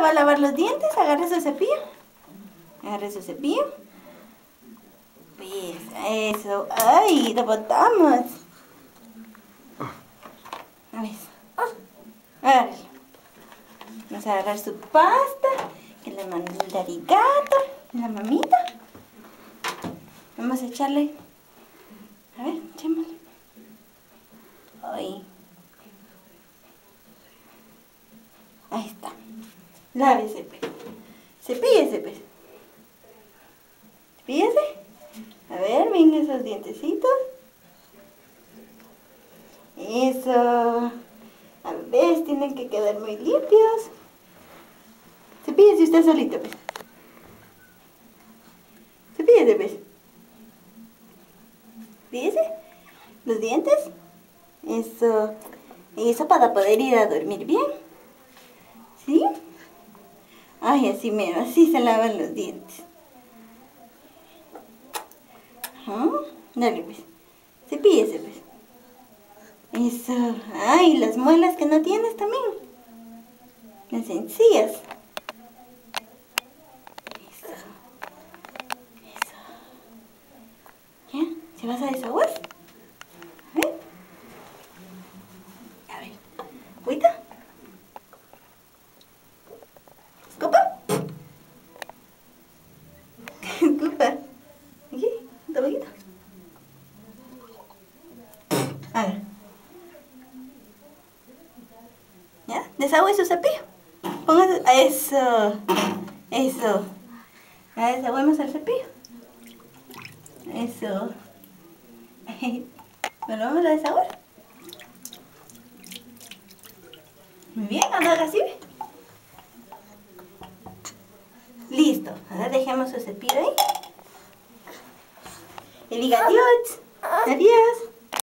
va a lavar los dientes. Agarre su cepillo. Agarre su cepillo. Pues, eso. ¡Ay! Lo botamos. A ver. Agárralo. Vamos a agarrar su pasta. Que le mande el arigato. La mamita. Vamos a echarle. A ver, echémosle. Ay. Ahí está. Lávese, pues. Cepíllese, pues. Cepíllese. A ver, venga esos dientecitos. Eso. A ver, tienen que quedar muy limpios. Cepíllese usted solito, pues. Cepíllese, pues. Cepíllese los dientes. Eso. Eso para poder ir a dormir bien. ¿Sí? Ay, así mero, así se lavan los dientes. Ajá. Dale, pues. Cepíllese, pues. Eso. Ay, las muelas que no tienes también. Las encías. Eso. Eso. ¿Ya? ¿Se vas a desaguar? A ver. A ver. ¿Agüita? ¿Copa? ¿Copa? ¿Aquí? ¿Un tabaquito? A ver. ¿Ya? Desagüe su cepillo. Póngase. Eso. Eso. Ya desagüemos el cepillo. Eso. ¿Me lo vamos a desaguar? Muy bien, ahora así. Listo. Ahora dejemos su cepillo ahí. Y diga adiós. Adiós.